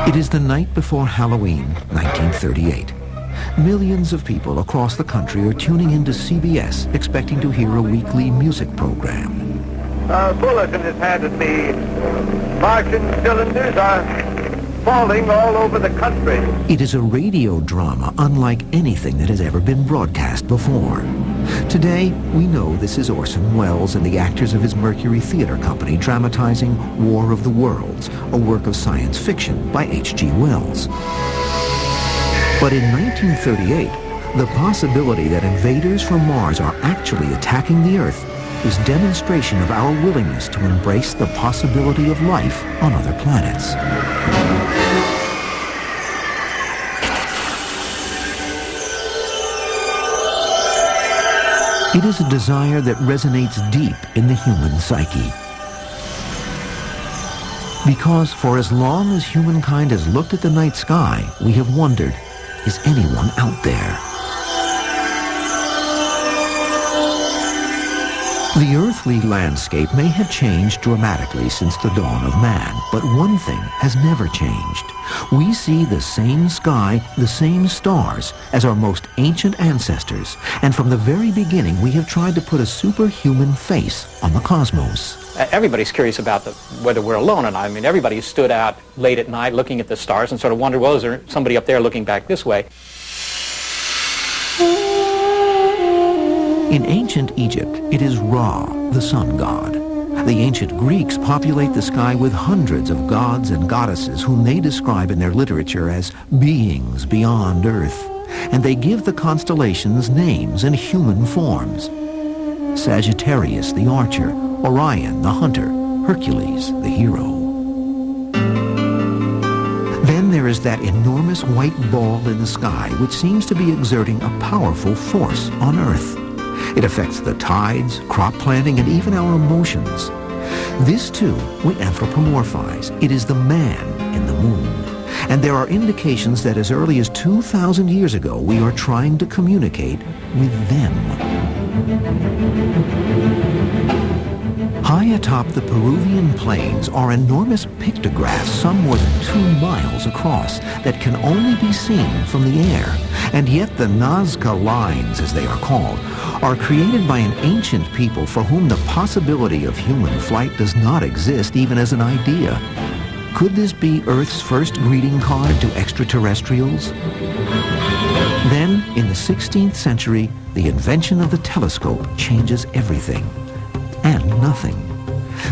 It is the night before Halloween, 1938. Millions of people across the country are tuning into CBS, expecting to hear a weekly music program. Bulletin has handed me. Martian cylinders are falling all over the country. It is a radio drama unlike anything that has ever been broadcast before. Today, we know this is Orson Welles and the actors of his Mercury Theater Company dramatizing War of the Worlds, a work of science fiction by H.G. Wells. But in 1938, the possibility that invaders from Mars are actually attacking the Earth is demonstration of our willingness to embrace the possibility of life on other planets. It is a desire that resonates deep in the human psyche. Because for as long as humankind has looked at the night sky, we have wondered, is anyone out there? The earthly landscape may have changed dramatically since the dawn of man, but one thing has never changed. We see the same sky, the same stars as our most ancient ancestors, and from the very beginning we have tried to put a superhuman face on the cosmos. Everybody's curious about whether we're alone or not. I mean, everybody stood out late at night looking at the stars and sort of wondered, well, is there somebody up there looking back this way? In ancient Egypt, it is Ra, the sun god. The ancient Greeks populate the sky with hundreds of gods and goddesses whom they describe in their literature as beings beyond Earth, and they give the constellations names and human forms. Sagittarius, the archer, Orion, the hunter, Hercules, the hero. Then there is that enormous white ball in the sky which seems to be exerting a powerful force on Earth. It affects the tides, crop planting, and even our emotions. This, too, we anthropomorphize. It is the man in the moon. And there are indications that as early as 2,000 years ago, we are trying to communicate with them. High atop the Peruvian plains are enormous pictographs some more than 2 miles across that can only be seen from the air. And yet the Nazca lines, as they are called, are created by an ancient people for whom the possibility of human flight does not exist even as an idea. Could this be Earth's first greeting card to extraterrestrials? Then, in the 16th century, the invention of the telescope changes everything. And nothing.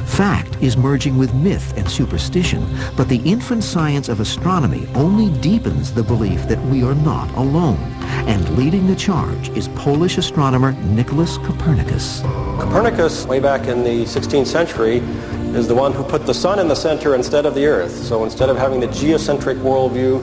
Fact is merging with myth and superstition, but the infant science of astronomy only deepens the belief that we are not alone. And leading the charge is Polish astronomer Nicholas Copernicus. Copernicus, way back in the 16th century, is the one who put the sun in the center instead of the Earth. So instead of having the geocentric worldview,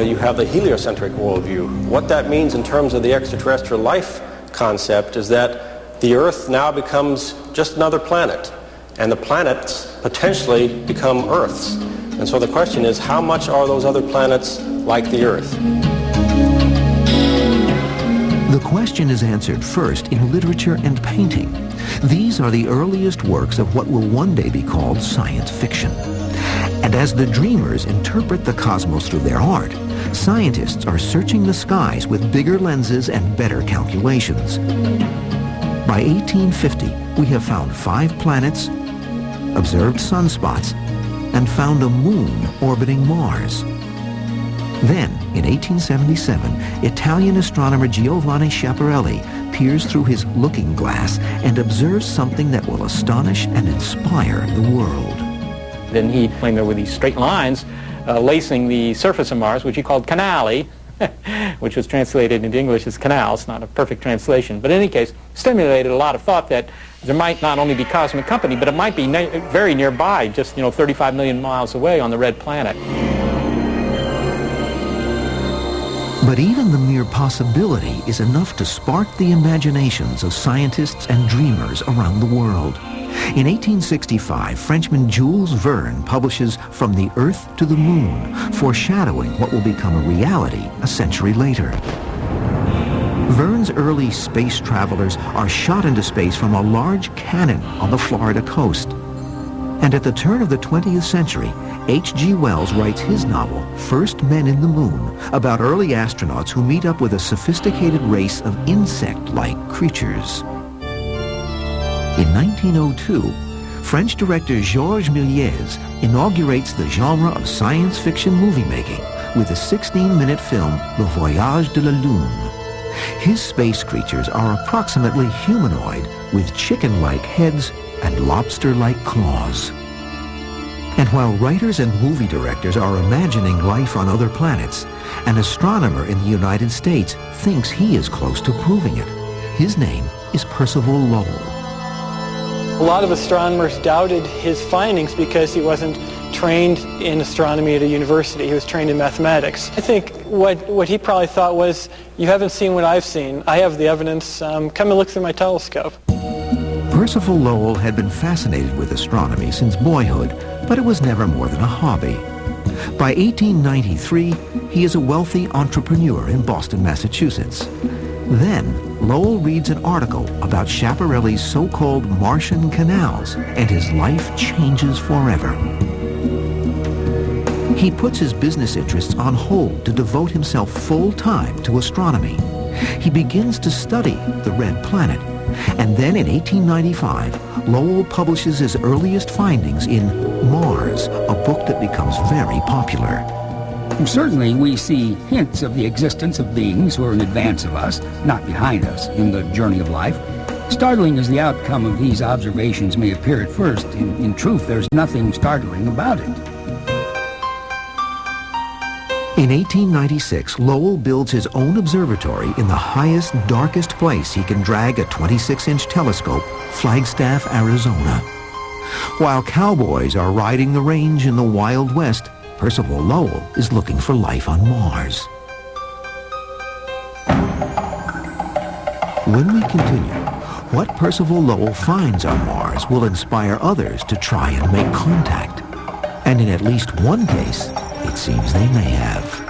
you have the heliocentric worldview. What that means in terms of the extraterrestrial life concept is that the Earth now becomes just another planet, and the planets potentially become Earths. And so the question is, how much are those other planets like the Earth? The question is answered first in literature and painting. These are the earliest works of what will one day be called science fiction. And as the dreamers interpret the cosmos through their art, scientists are searching the skies with bigger lenses and better calculations. By 1850, we have found 5 planets, observed sunspots, and found a moon orbiting Mars. Then, in 1877, Italian astronomer Giovanni Schiaparelli peers through his looking glass and observes something that will astonish and inspire the world. Then he claimed there were these straight lines lacing the surface of Mars, which he called canali, which was translated into English as canals, not a perfect translation. But in any case, stimulated a lot of thought that there might not only be cosmic company, but it might be very nearby, just 35 million miles away on the red planet. But even the mere possibility is enough to spark the imaginations of scientists and dreamers around the world. In 1865, Frenchman Jules Verne publishes From the Earth to the Moon, foreshadowing what will become a reality a century later. Verne's early space travelers are shot into space from a large cannon on the Florida coast. And at the turn of the 20th century, H.G. Wells writes his novel, First Men in the Moon, about early astronauts who meet up with a sophisticated race of insect-like creatures. In 1902, French director Georges Méliès inaugurates the genre of science fiction movie making with the 16-minute film Le Voyage de la Lune. His space creatures are approximately humanoid with chicken-like heads and lobster-like claws. And while writers and movie directors are imagining life on other planets, an astronomer in the United States thinks he is close to proving it. His name is Percival Lowell. A lot of astronomers doubted his findings because he wasn't trained in astronomy at a university. He was trained in mathematics. I think what he probably thought was, you haven't seen what I've seen. I have the evidence. Come and look through my telescope. Percival Lowell had been fascinated with astronomy since boyhood, but it was never more than a hobby. By 1893, he is a wealthy entrepreneur in Boston, Massachusetts. Then, Lowell reads an article about Schiaparelli's so-called Martian canals, and his life changes forever. He puts his business interests on hold to devote himself full-time to astronomy. He begins to study the Red Planet, and then in 1895, Lowell publishes his earliest findings in Mars, a book that becomes very popular. Certainly, we see hints of the existence of beings who are in advance of us, not behind us, in the journey of life. Startling as the outcome of these observations may appear at first, in truth, there's nothing startling about it. In 1896, Lowell builds his own observatory in the highest, darkest place he can drag a 26-inch telescope, Flagstaff, Arizona. While cowboys are riding the range in the Wild West, Percival Lowell is looking for life on Mars. When we continue, what Percival Lowell finds on Mars will inspire others to try and make contact. And in at least one case, it seems they may have.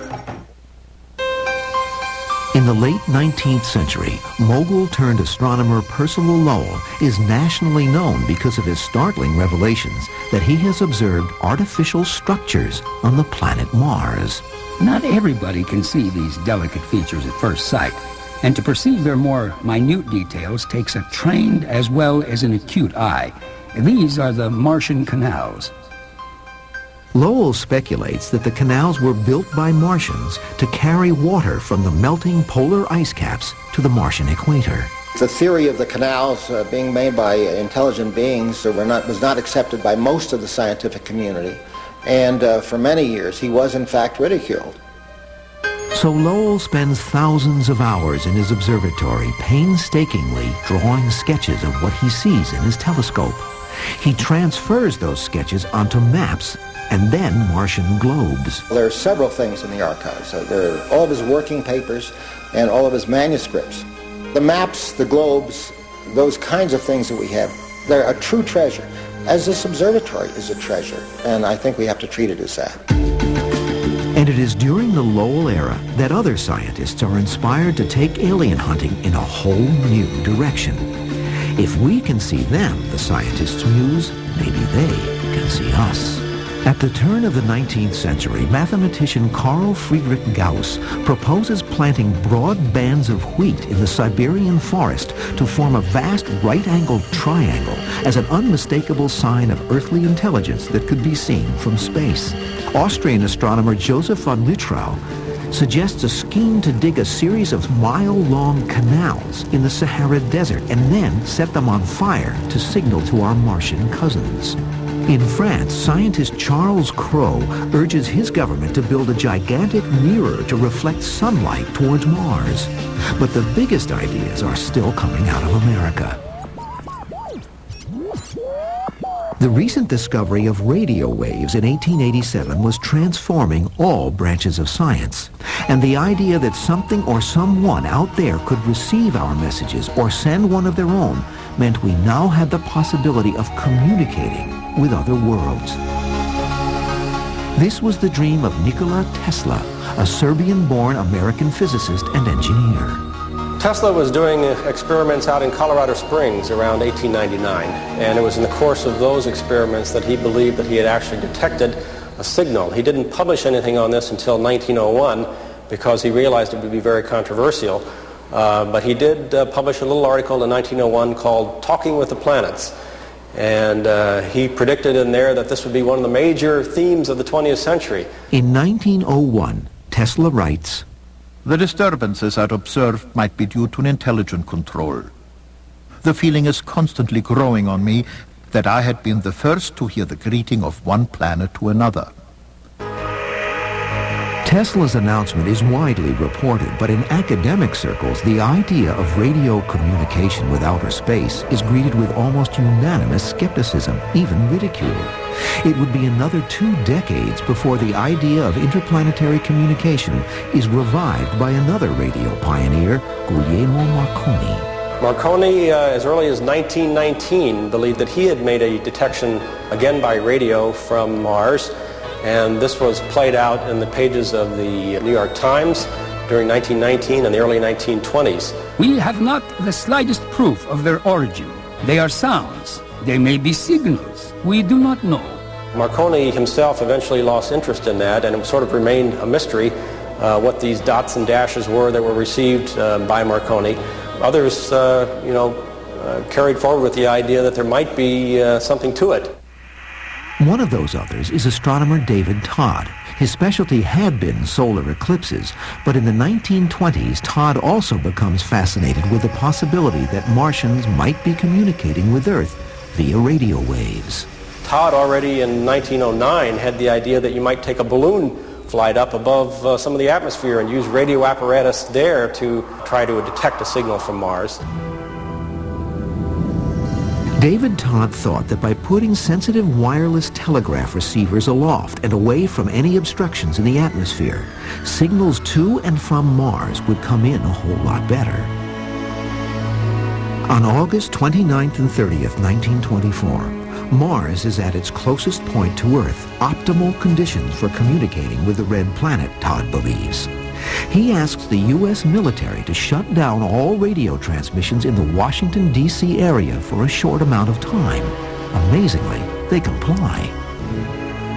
In the late 19th century, mogul-turned-astronomer Percival Lowell is nationally known because of his startling revelations that he has observed artificial structures on the planet Mars. Not everybody can see these delicate features at first sight, and to perceive their more minute details takes a trained as well as an acute eye. These are the Martian canals. Lowell speculates that the canals were built by Martians to carry water from the melting polar ice caps to the Martian equator. The theory of the canals being made by intelligent beings was not accepted by most of the scientific community, and for many years he was in fact ridiculed. So Lowell spends thousands of hours in his observatory painstakingly drawing sketches of what he sees in his telescope. He transfers those sketches onto maps and then Martian globes. There are several things in the archives. There are all of his working papers and all of his manuscripts. The maps, the globes, those kinds of things that we have, they're a true treasure, as this observatory is a treasure, and I think we have to treat it as that. And it is during the Lowell era that other scientists are inspired to take alien hunting in a whole new direction. If we can see them, the scientists muse, maybe they can see us. At the turn of the 19th century, mathematician Carl Friedrich Gauss proposes planting broad bands of wheat in the Siberian forest to form a vast right-angled triangle as an unmistakable sign of earthly intelligence that could be seen from space. Austrian astronomer Joseph von Littrow suggests a scheme to dig a series of mile-long canals in the Sahara Desert and then set them on fire to signal to our Martian cousins. In France, scientist Charles Cros urges his government to build a gigantic mirror to reflect sunlight towards Mars. But the biggest ideas are still coming out of America. The recent discovery of radio waves in 1887 was transforming all branches of science. And the idea that something or someone out there could receive our messages or send one of their own meant we now had the possibility of communicating with other worlds. This was the dream of Nikola Tesla, a Serbian-born American physicist and engineer. Tesla was doing experiments out in Colorado Springs around 1899, and it was in the course of those experiments that he believed that he had actually detected a signal. He didn't publish anything on this until 1901 because he realized it would be very controversial, but he did publish a little article in 1901 called Talking with the Planets, and he predicted in there that this would be one of the major themes of the 20th century. In 1901, Tesla writes, "The disturbances I'd observed might be due to an intelligent control. The feeling is constantly growing on me that I had been the first to hear the greeting of one planet to another." Tesla's announcement is widely reported, but in academic circles, the idea of radio communication with outer space is greeted with almost unanimous skepticism, even ridicule. It would be another 2 decades before the idea of interplanetary communication is revived by another radio pioneer, Guglielmo Marconi. Marconi, as early as 1919, believed that he had made a detection, again by radio, from Mars. And this was played out in the pages of the New York Times during 1919 and the early 1920s. We have not the slightest proof of their origin. They are sounds. They may be signals. We do not know. Marconi himself eventually lost interest in that, and it sort of remained a mystery what these dots and dashes were that were received by Marconi. Others, carried forward with the idea that there might be something to it. One of those others is astronomer David Todd. His specialty had been solar eclipses, but in the 1920s, Todd also becomes fascinated with the possibility that Martians might be communicating with Earth via radio waves. Todd already in 1909 had the idea that you might take a balloon flight up above some of the atmosphere and use radio apparatus there to try to detect a signal from Mars. David Todd thought that by putting sensitive wireless telegraph receivers aloft and away from any obstructions in the atmosphere, signals to and from Mars would come in a whole lot better. On August 29th and 30th, 1924, Mars is at its closest point to Earth, optimal conditions for communicating with the red planet, Todd believes. He asks the U.S. military to shut down all radio transmissions in the Washington, D.C. area for a short amount of time. Amazingly, they comply.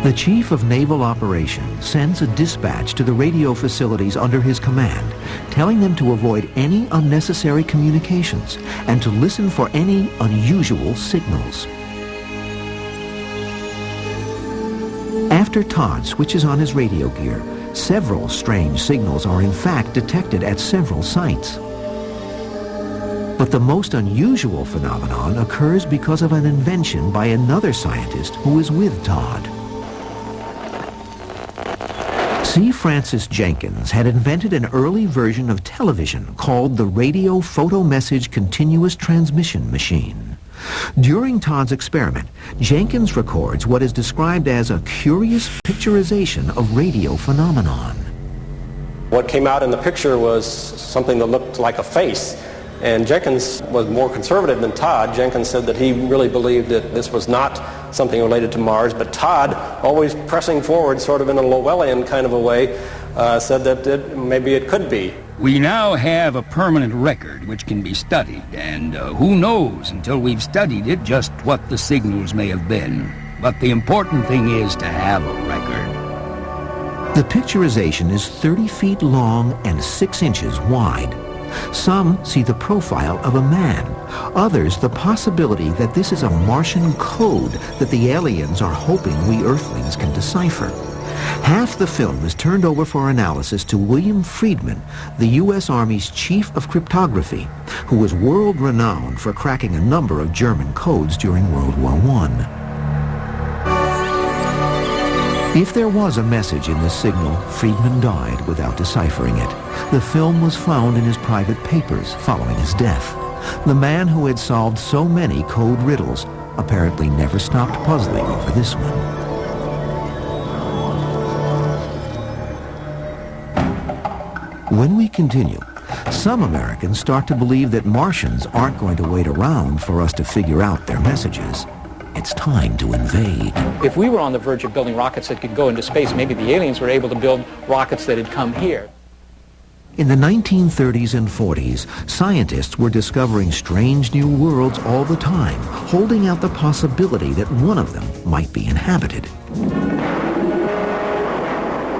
The Chief of Naval Operations sends a dispatch to the radio facilities under his command, telling them to avoid any unnecessary communications and to listen for any unusual signals. After Todd switches on his radio gear, several strange signals are in fact detected at several sites. But the most unusual phenomenon occurs because of an invention by another scientist who is with Todd. C. Francis Jenkins had invented an early version of television called the Radio Photo Message Continuous Transmission Machine. During Todd's experiment, Jenkins records what is described as a curious picturization of radio phenomenon. What came out in the picture was something that looked like a face, and Jenkins was more conservative than Todd. Jenkins said that he really believed that this was not something related to Mars, but Todd, always pressing forward sort of in a Lowellian kind of a way, said that maybe it could be. We now have a permanent record which can be studied, and who knows until we've studied it just what the signals may have been. But the important thing is to have a record. The picturization is 30 feet long and 6 inches wide. Some see the profile of a man. Others the possibility that this is a Martian code that the aliens are hoping we Earthlings can decipher. Half the film is turned over for analysis to William Friedman, the U.S. Army's chief of cryptography, who was world-renowned for cracking a number of German codes during World War I. If there was a message in this signal, Friedman died without deciphering it. The film was found in his private papers following his death. The man who had solved so many code riddles apparently never stopped puzzling over this one. When we continue, some Americans start to believe that Martians aren't going to wait around for us to figure out their messages. It's time to invade. If we were on the verge of building rockets that could go into space, maybe the aliens were able to build rockets that had come here. In the 1930s and 40s, scientists were discovering strange new worlds all the time, holding out the possibility that one of them might be inhabited.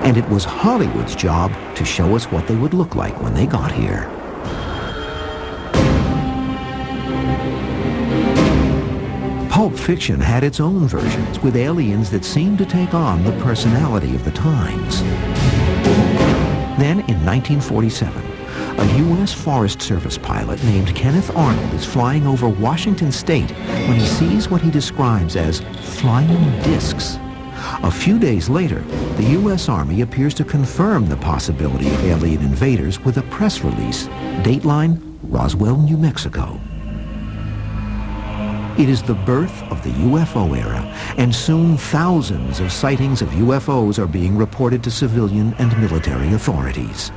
And it was Hollywood's job to show us what they would look like when they got here. Pulp fiction had its own versions, with aliens that seemed to take on the personality of the times. Then, in 1947, a U.S. Forest Service pilot named Kenneth Arnold is flying over Washington State when he sees what he describes as flying discs. A few days later, the U.S. Army appears to confirm the possibility of alien invaders with a press release. Dateline, Roswell, New Mexico. It is the birth of the UFO era, and soon thousands of sightings of UFOs are being reported to civilian and military authorities.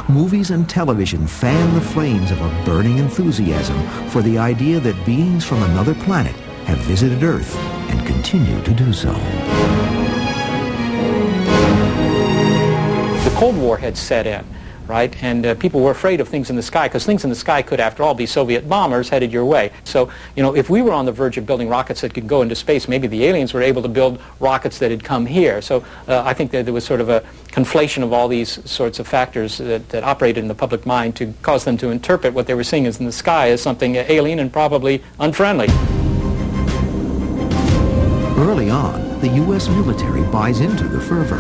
Movies and television fan the flames of a burning enthusiasm for the idea that beings from another planet have visited Earth and continue to do so. The Cold War had set in, right? And people were afraid of things in the sky, because things in the sky could, after all, be Soviet bombers headed your way. So, you know, if we were on the verge of building rockets that could go into space, maybe the aliens were able to build rockets that had come here. So I think that there was sort of a conflation of all these sorts of factors that operated in the public mind to cause them to interpret what they were seeing as in the sky as something alien and probably unfriendly. Early on, the U.S. military buys into the fervor.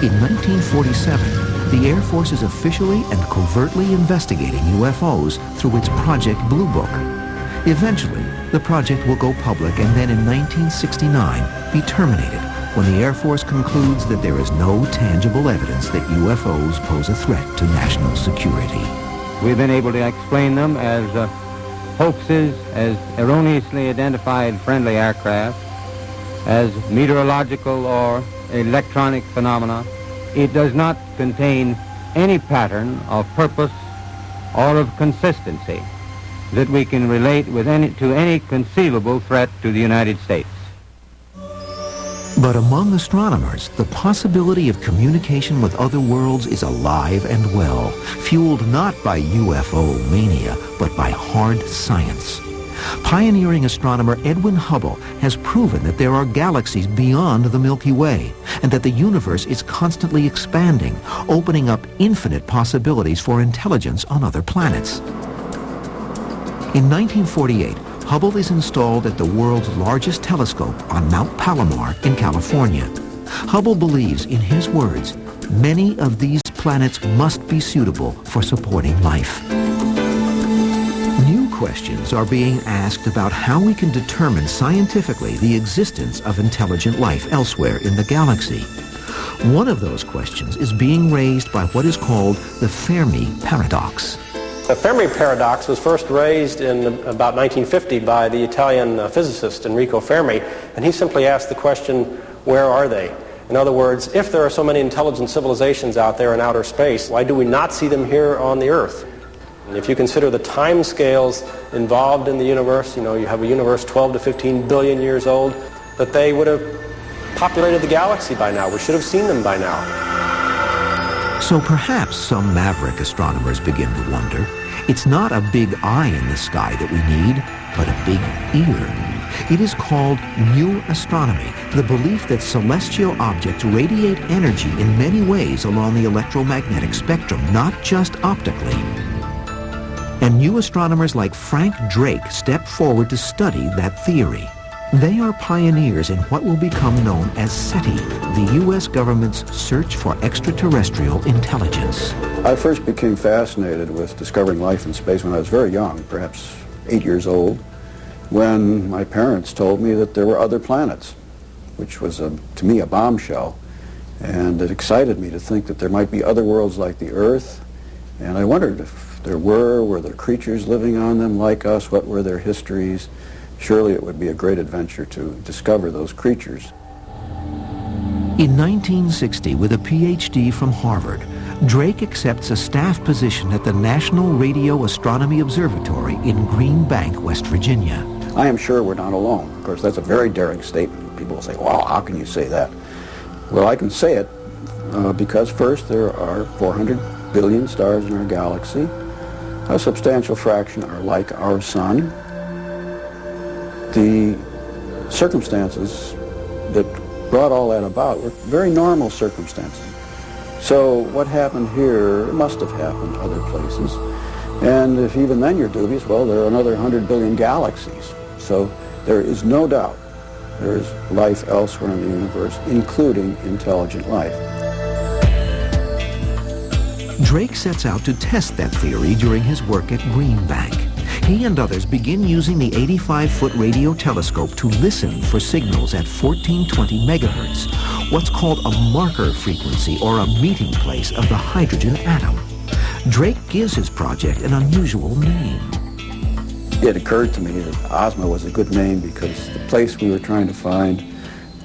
In 1947, the Air Force is officially and covertly investigating UFOs through its Project Blue Book. Eventually, the project will go public and then in 1969 be terminated when the Air Force concludes that there is no tangible evidence that UFOs pose a threat to national security. We've been able to explain them as hoaxes, as erroneously identified friendly aircraft, as meteorological or electronic phenomena. It does not contain any pattern of purpose or of consistency that we can relate to any conceivable threat to the United States. But among astronomers, the possibility of communication with other worlds is alive and well, fueled not by UFO mania, but by hard science. Pioneering astronomer Edwin Hubble has proven that there are galaxies beyond the Milky Way, and that the universe is constantly expanding, opening up infinite possibilities for intelligence on other planets. In 1948, Hubble is installed at the world's largest telescope on Mount Palomar in California. Hubble believes, in his words, many of these planets must be suitable for supporting life. New questions are being asked about how we can determine scientifically the existence of intelligent life elsewhere in the galaxy. One of those questions is being raised by what is called the Fermi paradox. The Fermi paradox was first raised in about 1950 by the Italian physicist Enrico Fermi, and he simply asked the question, where are they? In other words, if there are so many intelligent civilizations out there in outer space, why do we not see them here on the Earth? And if you consider the time scales involved in the universe, you know, you have a universe 12 to 15 billion years old, that they would have populated the galaxy by now. We should have seen them by now. So perhaps some maverick astronomers begin to wonder, it's not a big eye in the sky that we need, but a big ear. It is called new astronomy, the belief that celestial objects radiate energy in many ways along the electromagnetic spectrum, not just optically. And new astronomers like Frank Drake step forward to study that theory. They are pioneers in what will become known as SETI, the U.S. government's search for extraterrestrial intelligence. I first became fascinated with discovering life in space when I was very young, perhaps 8 years old, when my parents told me that there were other planets, which was, to me, a bombshell. And it excited me to think that there might be other worlds like the Earth. And I wondered if there were there creatures living on them like us? What were their histories? Surely it would be a great adventure to discover those creatures. In 1960, with a PhD from Harvard, Drake accepts a staff position at the National Radio Astronomy Observatory in Green Bank, West Virginia. I am sure we're not alone. Of course, that's a very daring statement. People will say, wow, how can you say that? Well, I can say it because first, there are 400 billion stars in our galaxy. A substantial fraction are like our sun. The circumstances that brought all that about were very normal circumstances. So what happened here must have happened other places. And if even then you're dubious, well, there are another 100 billion galaxies. So there is no doubt there is life elsewhere in the universe, including intelligent life. Drake sets out to test that theory during his work at Green Bank. He and others begin using the 85-foot radio telescope to listen for signals at 1420 megahertz, what's called a marker frequency or a meeting place of the hydrogen atom. Drake gives his project an unusual name. It occurred to me that Ozma was a good name because the place we were trying to find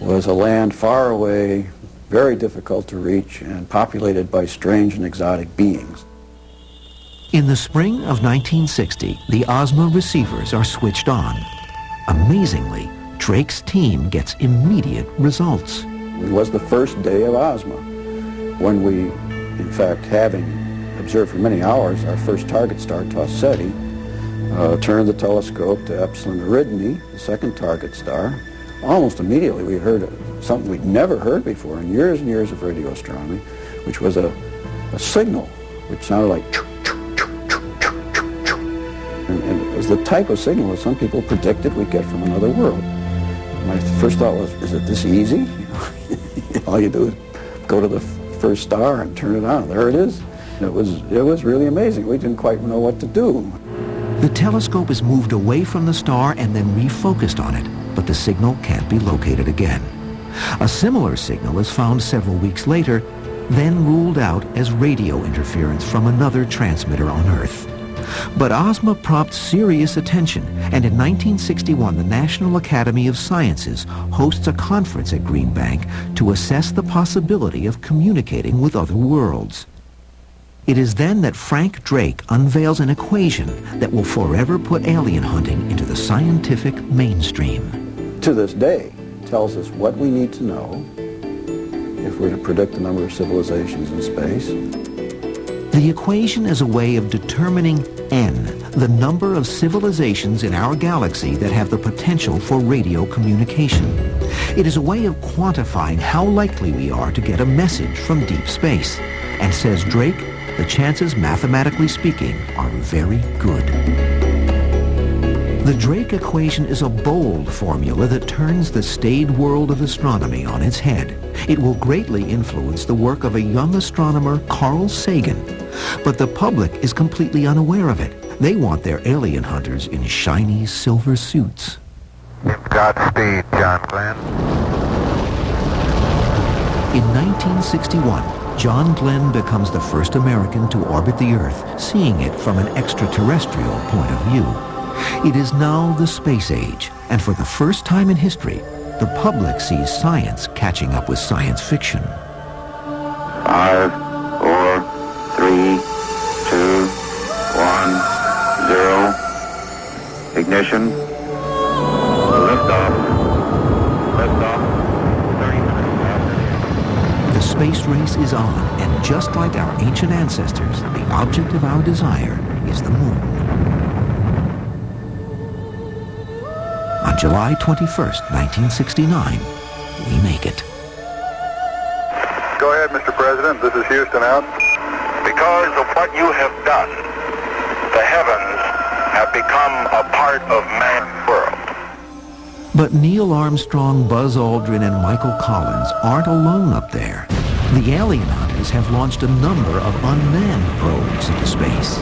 was a land far away, very difficult to reach, and populated by strange and exotic beings. In the spring of 1960, the Ozma receivers are switched on. Amazingly, Drake's team gets immediate results. It was the first day of Ozma, when we, in fact, having observed for many hours our first target star, Tau Ceti, turned the telescope to Epsilon Eridani, the second target star. Almost immediately we heard something we'd never heard before in years and years of radio astronomy, which was a signal which sounded like choo, choo, choo, choo, choo, choo, choo. And it was the type of signal that some people predicted we'd get from another world. My first thought was, is it this easy? All you do is go to the first star and turn it on. There it is. It was really amazing. We didn't quite know what to do. The telescope is moved away from the star and then refocused on it, but the signal can't be located again. A similar signal is found several weeks later, then ruled out as radio interference from another transmitter on Earth. But Ozma prompts serious attention, and in 1961 the National Academy of Sciences hosts a conference at Green Bank to assess the possibility of communicating with other worlds. It is then that Frank Drake unveils an equation that will forever put alien hunting into the scientific mainstream. To this day, it tells us what we need to know if we're to predict the number of civilizations in space. The equation is a way of determining N, the number of civilizations in our galaxy that have the potential for radio communication. It is a way of quantifying how likely we are to get a message from deep space. And says Drake, the chances, mathematically speaking, are very good. The Drake equation is a bold formula that turns the staid world of astronomy on its head. It will greatly influence the work of a young astronomer, Carl Sagan. But the public is completely unaware of it. They want their alien hunters in shiny silver suits. Godspeed, John Glenn. In 1961, John Glenn becomes the first American to orbit the Earth, seeing it from an extraterrestrial point of view. It is now the space age, and for the first time in history, the public sees science catching up with science fiction. 5, 4, 3, 2, 1, 0. Ignition. Liftoff. Liftoff. 30 minutes after. The space race is on, and just like our ancient ancestors, the object of our desire is the moon. On July 21st, 1969, we make it. Go ahead, Mr. President. This is Houston out. Because of what you have done, the heavens have become a part of man's world. But Neil Armstrong, Buzz Aldrin, and Michael Collins aren't alone up there. The alien hunters have launched a number of unmanned probes into space.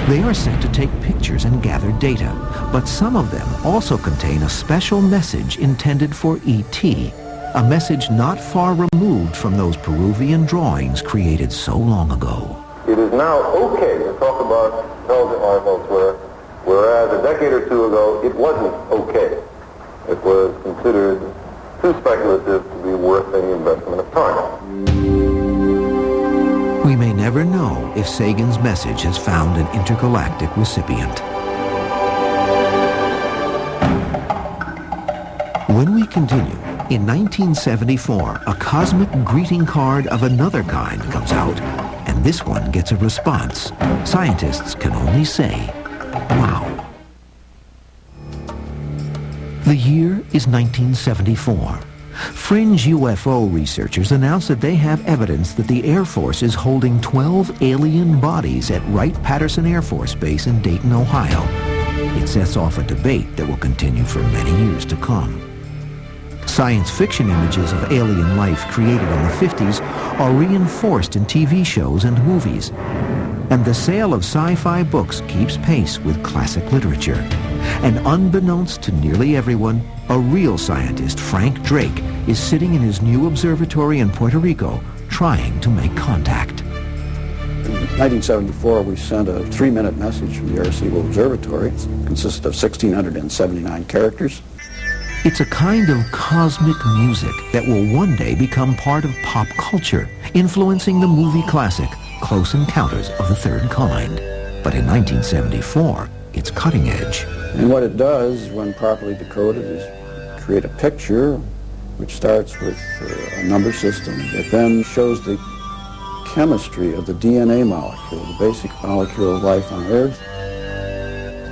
They are sent to take pictures and gather data, but some of them also contain a special message intended for E.T., a message not far removed from those Peruvian drawings created so long ago. It is now okay to talk about intelligent life elsewhere, whereas a decade or two ago it wasn't okay. It was considered too speculative to be worth any investment of time. We may never know if Sagan's message has found an intergalactic recipient. When we continue, in 1974, a cosmic greeting card of another kind comes out, and this one gets a response. Scientists can only say, wow. The year is 1974. Fringe UFO researchers announce that they have evidence that the Air Force is holding 12 alien bodies at Wright-Patterson Air Force Base in Dayton, Ohio. It sets off a debate that will continue for many years to come. Science fiction images of alien life created in the 50s are reinforced in TV shows and movies. And the sale of sci-fi books keeps pace with classic literature. And unbeknownst to nearly everyone, a real scientist, Frank Drake, is sitting in his new observatory in Puerto Rico trying to make contact. In 1974, we sent a 3-minute message from the Arecibo Observatory. It consisted of 1,679 characters. It's a kind of cosmic music that will one day become part of pop culture, influencing the movie classic Close Encounters of the Third Kind. But in 1974, it's cutting edge. And what it does, when properly decoded, is create a picture which starts with a number system that then shows the chemistry of the DNA molecule, the basic molecule of life on Earth.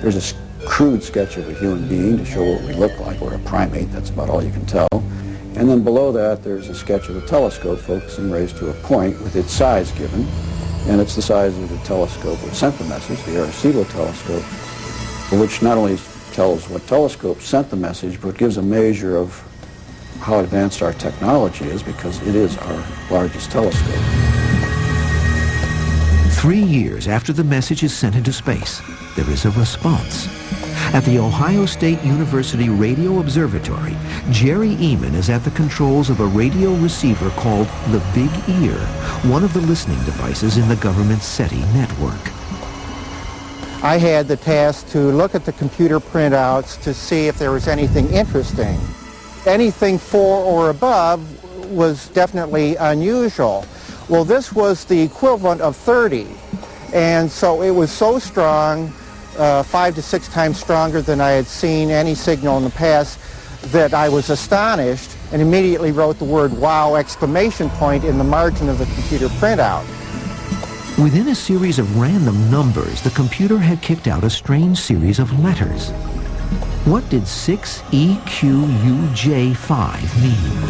There's a crude sketch of a human being to show what we look like. We're a primate, that's about all you can tell. And then below that there's a sketch of a telescope focusing rays to a point with its size given. And it's the size of the telescope which sent the message, the Arecibo telescope, which not only tells what telescope sent the message, but gives a measure of how advanced our technology is, because it is our largest telescope. 3 years after the message is sent into space, there is a response. At the Ohio State University Radio Observatory, Jerry Eman is at the controls of a radio receiver called the Big Ear, one of the listening devices in the government's SETI network. I had the task to look at the computer printouts to see if there was anything interesting. Anything 4 or above was definitely unusual. Well, this was the equivalent of 30, and so it was so strong, 5 to 6 times stronger than I had seen any signal in the past, that I was astonished and immediately wrote the word "wow!" exclamation point in the margin of the computer printout. Within a series of random numbers, the computer had kicked out a strange series of letters. What did 6EQUJ5 mean?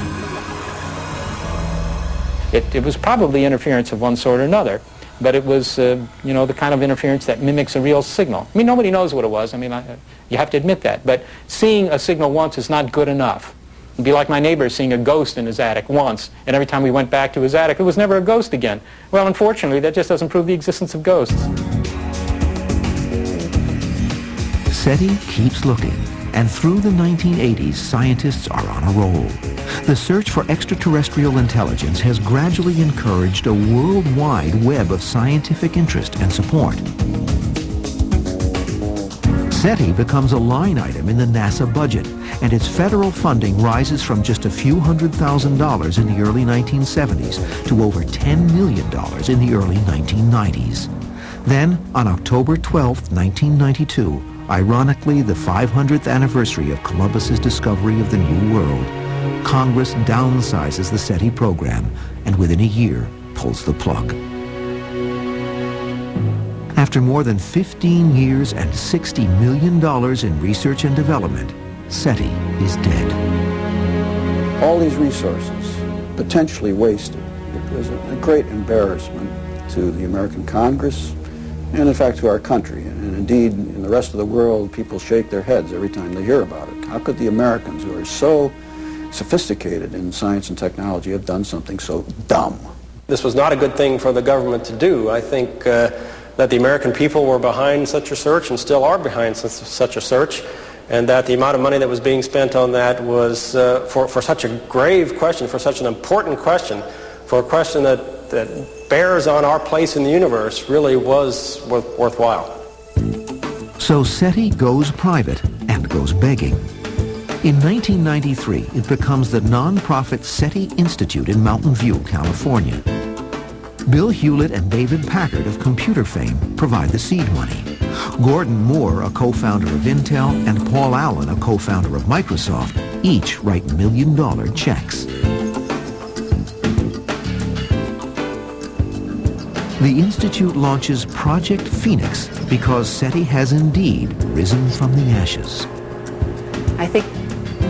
It was probably interference of one sort or another, but it was, the kind of interference that mimics a real signal. I mean, nobody knows what it was. I mean, you have to admit that. But seeing a signal once is not good enough. It'd be like my neighbor seeing a ghost in his attic once, and every time we went back to his attic, it was never a ghost again. Well, unfortunately, that just doesn't prove the existence of ghosts. SETI keeps looking, and through the 1980s, scientists are on a roll. The search for extraterrestrial intelligence has gradually encouraged a worldwide web of scientific interest and support. SETI becomes a line item in the NASA budget, and its federal funding rises from just a few $100,000 in the early 1970s to over $10 million in the early 1990s. Then, on October 12, 1992, ironically the 500th anniversary of Columbus's discovery of the New World, Congress downsizes the SETI program and within a year pulls the plug. After more than 15 years and $60 million in research and development, SETI is dead. All these resources potentially wasted. It was a great embarrassment to the American Congress and in fact to our country. And indeed, in the rest of the world, people shake their heads every time they hear about it. How could the Americans, who are so sophisticated in science and technology, have done something so dumb? This was not a good thing for the government to do. I think that the American people were behind such a search and still are behind such a search, and that the amount of money that was being spent on that was for such a grave question, for such an important question, for a question that bears on our place in the universe, really was worthwhile. So SETI goes private and goes begging. In 1993, it becomes the nonprofit SETI Institute in Mountain View, California. Bill Hewlett and David Packard of computer fame provide the seed money. Gordon Moore, a co-founder of Intel, and Paul Allen, a co-founder of Microsoft, each write million-dollar checks. The Institute launches Project Phoenix because SETI has indeed risen from the ashes. I think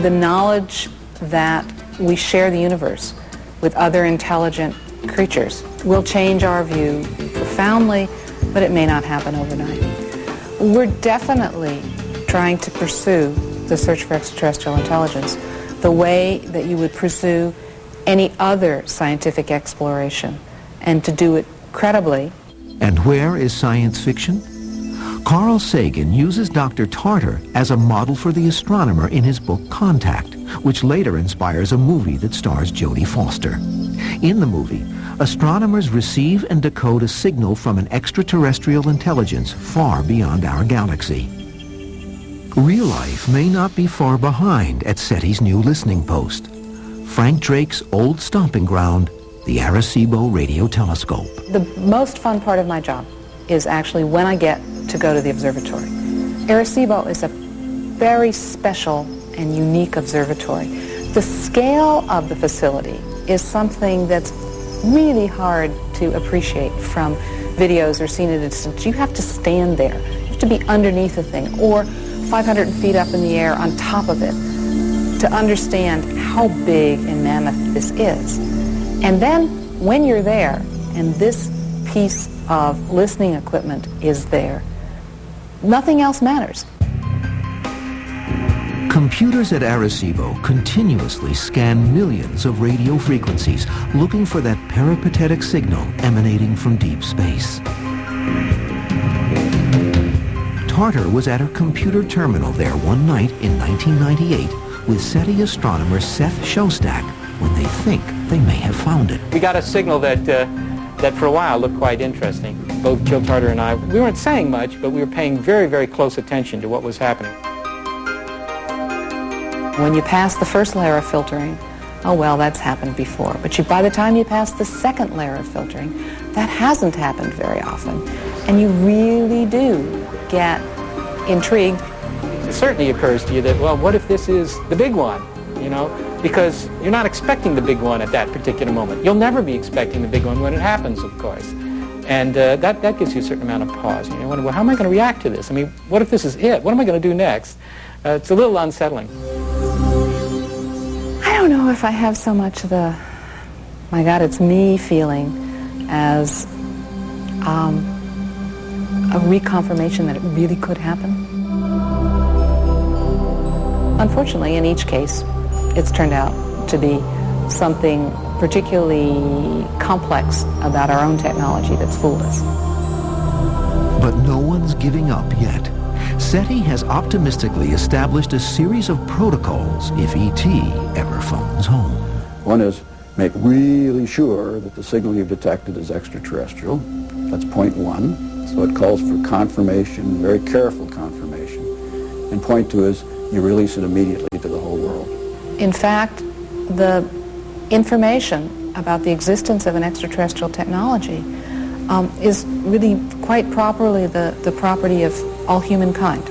the knowledge that we share the universe with other intelligent creatures will change our view profoundly, but it may not happen overnight. We're definitely trying to pursue the search for extraterrestrial intelligence the way that you would pursue any other scientific exploration, and to do it credibly. And where is science fiction? Carl Sagan uses Dr. Tartar as a model for the astronomer in his book Contact, which later inspires a movie that stars Jodie Foster. In the movie, astronomers receive and decode a signal from an extraterrestrial intelligence far beyond our galaxy. Real life may not be far behind at SETI's new listening post, Frank Drake's old stomping ground, the Arecibo Radio Telescope. The most fun part of my job is actually when I get to go to the observatory. Arecibo is a very special and unique observatory. The scale of the facility is something that's really hard to appreciate from videos or seen at a distance. You have to stand there. You have to be underneath the thing or 500 feet up in the air on top of it to understand how big and mammoth this is. And then when you're there and this piece of listening equipment is there, nothing else matters. Computers at Arecibo continuously scan millions of radio frequencies looking for that peripatetic signal emanating from deep space. Tartar was at her computer terminal there one night in 1998 with SETI astronomer Seth Shostak when they think they may have found it. We got a signal that for a while looked quite interesting. Both Jill Tartar and I, we weren't saying much, but we were paying very, very close attention to what was happening. When you pass the first layer of filtering, oh well, that's happened before. But by the time you pass the second layer of filtering, that hasn't happened very often. And you really do get intrigued. It certainly occurs to you that, well, what if this is the big one, you know? Because you're not expecting the big one at that particular moment. You'll never be expecting the big one when it happens, of course. And that gives you a certain amount of pause. You wonder, well, how am I going to react to this? I mean, what if this is it? What am I going to do next? It's a little unsettling. I don't know if I have so much the, my God, it's me feeling as a reconfirmation that it really could happen. Unfortunately, in each case, it's turned out to be something particularly complex about our own technology that's fooled us. But no one's giving up yet. SETI has optimistically established a series of protocols if ET ever phones home. One is make really sure that the signal you've detected is extraterrestrial. That's point one. So it calls for confirmation, very careful confirmation. And point two is you release it immediately to the whole world. In fact, the information about the existence of an extraterrestrial technology is really quite properly the property of all humankind,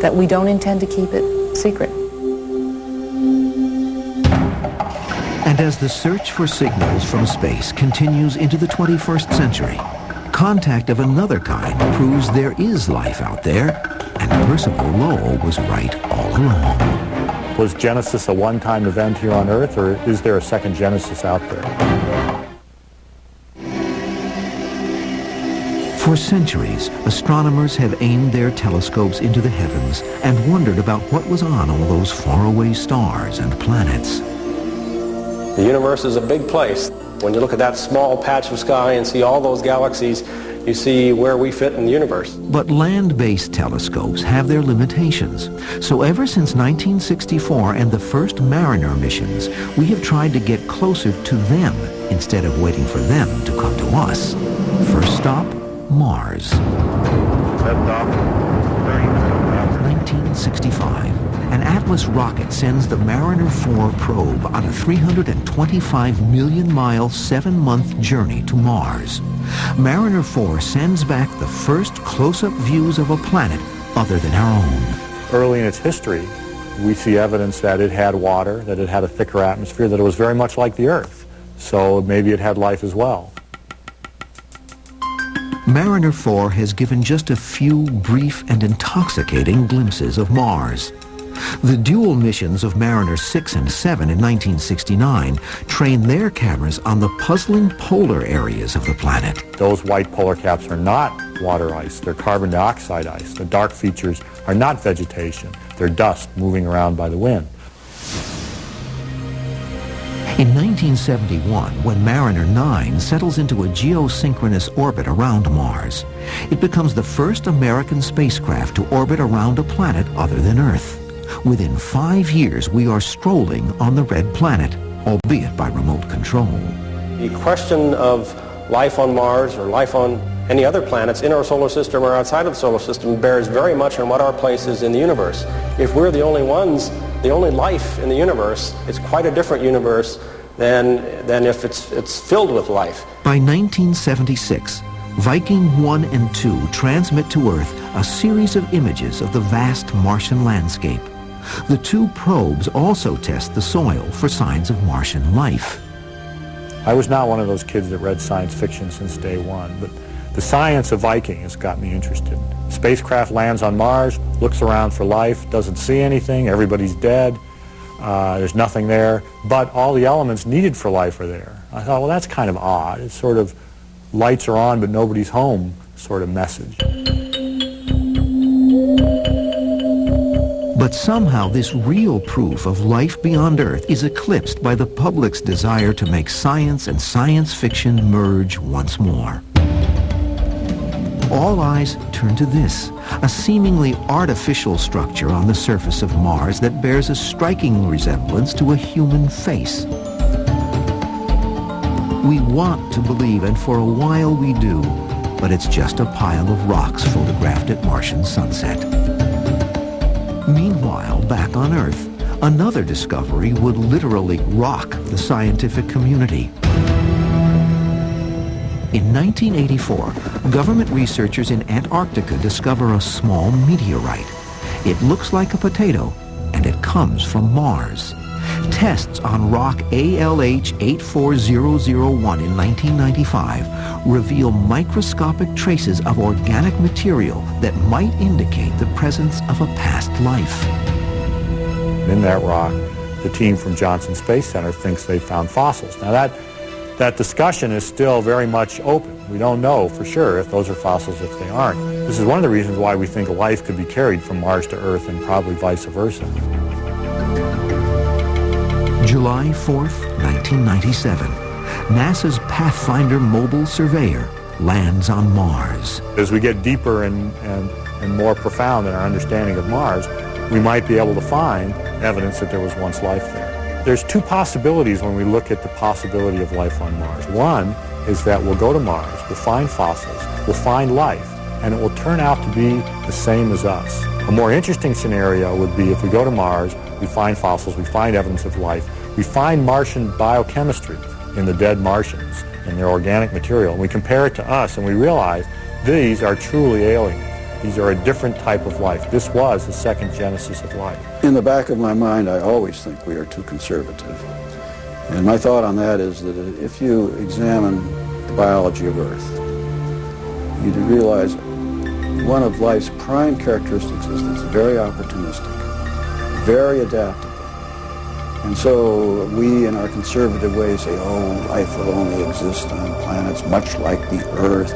that we don't intend to keep it secret. And as the search for signals from space continues into the 21st century, contact of another kind proves there is life out there, and Percival Lowell was right all along. Was Genesis a one-time event here on Earth, or is there a second Genesis out there? For centuries, astronomers have aimed their telescopes into the heavens and wondered about what was on all those faraway stars and planets. The universe is a big place. When you look at that small patch of sky and see all those galaxies, you see where we fit in the universe. But land-based telescopes have their limitations. So ever since 1964 and the first Mariner missions, we have tried to get closer to them instead of waiting for them to come to us. First stop, Mars. 1965. An Atlas rocket sends the Mariner 4 probe on a 325 million mile, 7-month journey to Mars. Mariner 4 sends back the first close-up views of a planet other than our own. Early in its history, we see evidence that it had water, that it had a thicker atmosphere, that it was very much like the Earth. So maybe it had life as well. Mariner 4 has given just a few brief and intoxicating glimpses of Mars. The dual missions of Mariner 6 and 7 in 1969 trained their cameras on the puzzling polar areas of the planet. Those white polar caps are not water ice, they're carbon dioxide ice. The dark features are not vegetation, they're dust moving around by the wind. In 1971, when Mariner 9 settles into a geosynchronous orbit around Mars, it becomes the first American spacecraft to orbit around a planet other than Earth. Within 5 years, we are strolling on the red planet, albeit by remote control. The question of life on Mars or life on any other planets in our solar system or outside of the solar system bears very much on what our place is in the universe. If we're the only ones, the only life in the universe, it's quite a different universe than if it's filled with life. By 1976, Viking 1 and 2 transmit to Earth a series of images of the vast Martian landscape. The two probes also test the soil for signs of Martian life. I was not one of those kids that read science fiction since day one, but the science of Viking has got me interested. Spacecraft lands on Mars, looks around for life, doesn't see anything, everybody's dead, there's nothing there, but all the elements needed for life are there. I thought, well, that's kind of odd. It's sort of lights are on but nobody's home sort of message. But somehow this real proof of life beyond Earth is eclipsed by the public's desire to make science and science fiction merge once more. All eyes turn to this, a seemingly artificial structure on the surface of Mars that bears a striking resemblance to a human face. We want to believe, and for a while we do, but it's just a pile of rocks photographed at Martian sunset. Meanwhile, back on Earth, another discovery would literally rock the scientific community. In 1984, government researchers in Antarctica discover a small meteorite. It looks like a potato, and it comes from Mars. Tests on rock ALH 84001 in 1995 reveal microscopic traces of organic material that might indicate the presence of a past life. In that rock, the team from Johnson Space Center thinks they found fossils. Now that discussion is still very much open. We don't know for sure if those are fossils, if they aren't. This is one of the reasons why we think life could be carried from Mars to Earth and probably vice versa. July 4th, 1997. NASA's Pathfinder mobile surveyor lands on Mars. As we get deeper and more profound in our understanding of Mars, we might be able to find evidence that there was once life there. There's two possibilities when we look at the possibility of life on Mars. One is that we'll go to Mars, we'll find fossils, we'll find life, and it will turn out to be the same as us. A more interesting scenario would be if we go to Mars, we find fossils, we find evidence of life, we find Martian biochemistry in the dead Martians and their organic material, and we compare it to us and we realize these are truly alien. These are a different type of life. This was the second genesis of life. In the back of my mind, I always think we are too conservative. And my thought on that is that if you examine the biology of Earth, you realize one of life's prime characteristics is that it's very opportunistic, very adaptable. And so we, in our conservative way, say, oh, life will only exist on planets much like the Earth.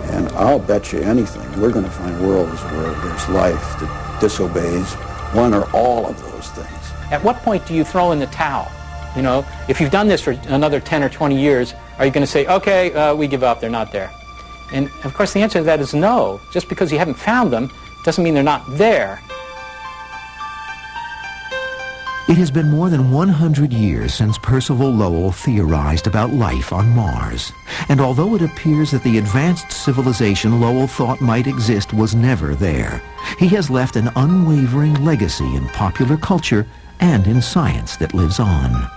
And I'll bet you anything, we're going to find worlds where there's life that disobeys one or all of those things. At what point do you throw in the towel? You know, if you've done this for another 10 or 20 years, are you going to say, okay, we give up, they're not there? And of course the answer to that is no. Just because you haven't found them doesn't mean they're not there. It has been more than 100 years since Percival Lowell theorized about life on Mars. And although it appears that the advanced civilization Lowell thought might exist was never there, he has left an unwavering legacy in popular culture and in science that lives on.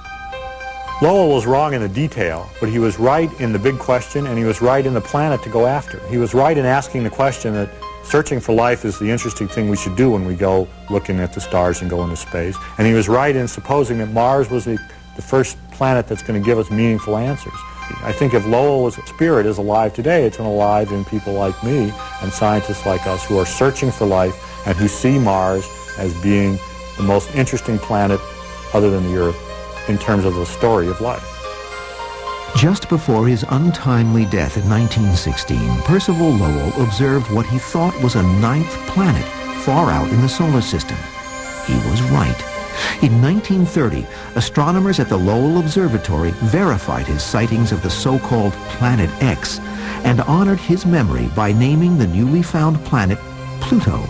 Lowell was wrong in the detail, but he was right in the big question, and he was right in the planet to go after. He was right in asking the question that searching for life is the interesting thing we should do when we go looking at the stars and go into space. And he was right in supposing that Mars was the first planet that's going to give us meaningful answers. I think if Lowell's spirit is alive today, it's alive in people like me and scientists like us who are searching for life and who see Mars as being the most interesting planet other than the Earth in terms of the story of life. Just before his untimely death in 1916, Percival Lowell observed what he thought was a ninth planet far out in the solar system. He was right. In 1930, astronomers at the Lowell Observatory verified his sightings of the so-called Planet X and honored his memory by naming the newly found planet Pluto,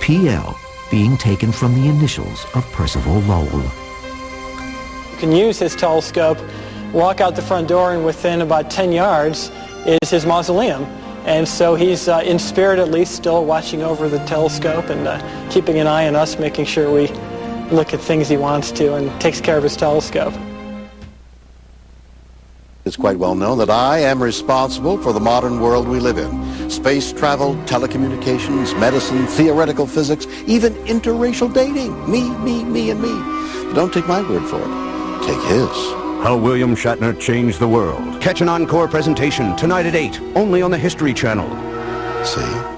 PL, being taken from the initials of Percival Lowell. You can use his telescope, walk out the front door, and within about 10 yards is his mausoleum. And so he's, in spirit at least, still watching over the telescope and keeping an eye on us, making sure we look at things he wants to, and takes care of his telescope. It's quite well known that I am responsible for the modern world we live in. Space travel, telecommunications, medicine, theoretical physics, even interracial dating. Me, and me. But don't take my word for it. Take his. How William Shatner Changed the World. Catch an encore presentation tonight at 8, only on the History Channel. See?